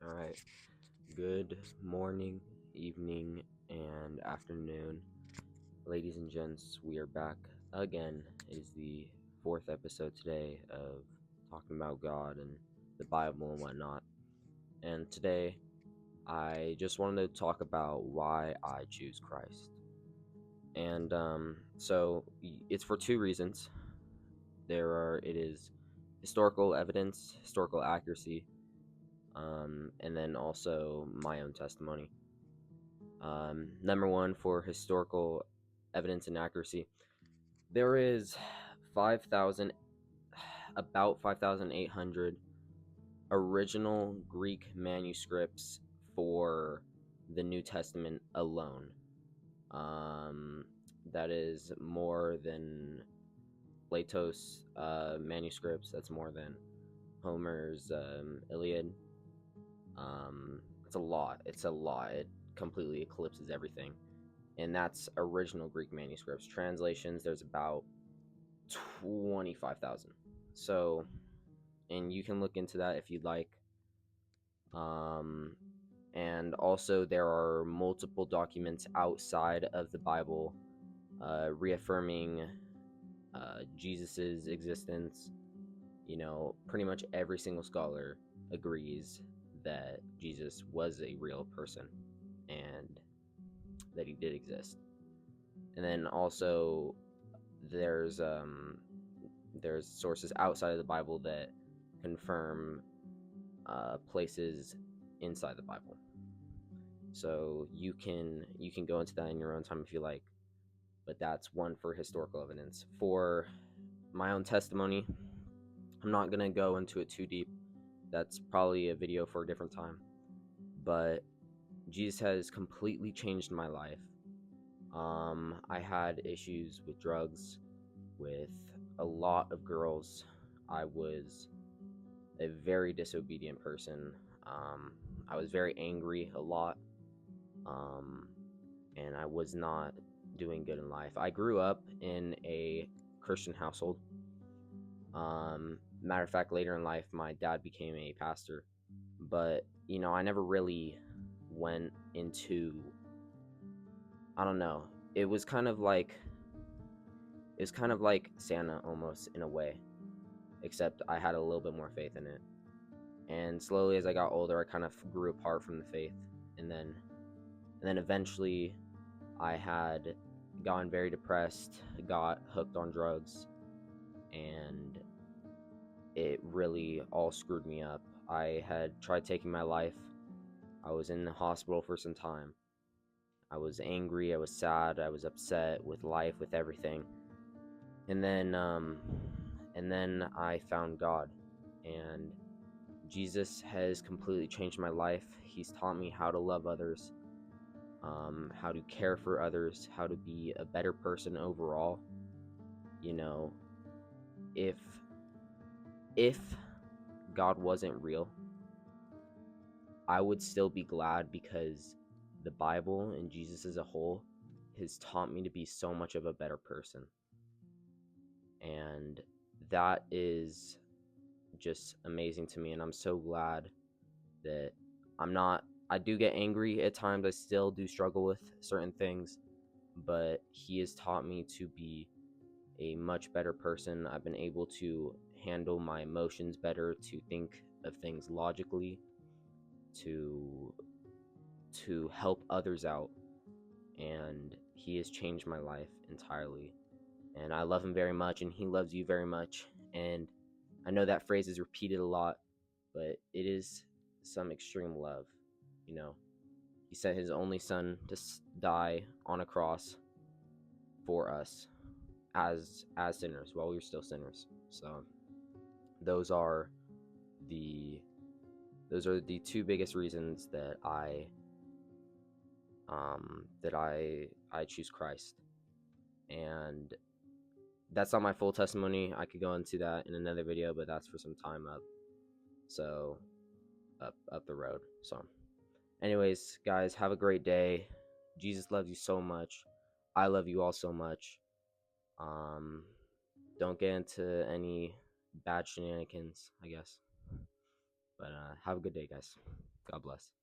All right. Good morning, evening, and afternoon, ladies and gents. We are back again. It is the fourth episode today of talking about God and the Bible and whatnot. And today, I just wanted to talk about why I choose Christ. And it's for two reasons. It is historical evidence, historical accuracy, and then also my own testimony. Number one, for historical evidence and accuracy, there is 5,000, about 5,800 original Greek manuscripts for the New Testament alone. That is more than Plato's manuscripts. That's more than Homer's Iliad. It's a lot. It's a lot. It completely eclipses everything. And that's original Greek manuscripts. Translations, there's about 25,000. So, and you can look into that if you'd like. Um, and also, there are multiple documents outside of the Bible reaffirming Jesus's existence. You know, pretty much every single scholar agrees that Jesus was a real person and that he did exist. And then also there's sources outside of the Bible that confirm places inside the Bible. So you can go into that in your own time if you like, but that's one for historical evidence. For my own testimony, I'm not gonna go into it too deep. That's probably a video for a different time. But Jesus has completely changed my life. I had issues with drugs, with a lot of girls. I was a very disobedient person. I was very angry a lot, um, and I was not doing good in life. I grew up in a Christian household. Matter of fact, later in life, my dad became a pastor, but I never really went into. I don't know. It was kind of like Santa almost in a way, except I had a little bit more faith in it. And slowly as I got older, I kind of grew apart from the faith. And then eventually I had gotten very depressed, got hooked on drugs, and it really all screwed me up. I had tried taking my life. I was in the hospital for some time. I was angry, I was sad, I was upset with life, with everything. And then I found God, and Jesus has completely changed my life. He's taught me how to love others, how to care for others, how to be a better person overall. You know, if if God wasn't real, I would still be glad because the Bible and Jesus as a whole has taught me to be so much of a better person. And that is just amazing to me, and I'm so glad that I do get angry at times. I still do struggle with certain things, but he has taught me to be a much better person. I've been able to handle my emotions better, to think of things logically, to help others out, and he has changed my life entirely. And I love him very much, and he loves you very much. And I know that phrase is repeated a lot, but it is some extreme love. You know, he sent his only son to die on a cross for us as sinners while we were still sinners. So those are the two biggest reasons that I choose Christ. And that's not my full testimony. I could go into that in another video, but that's for some time up. So up the road. So anyways, guys, have a great day. Jesus loves you so much. I love you all so much. Um don't get into any bad shenanigans, I guess. But have a good day, guys. God bless.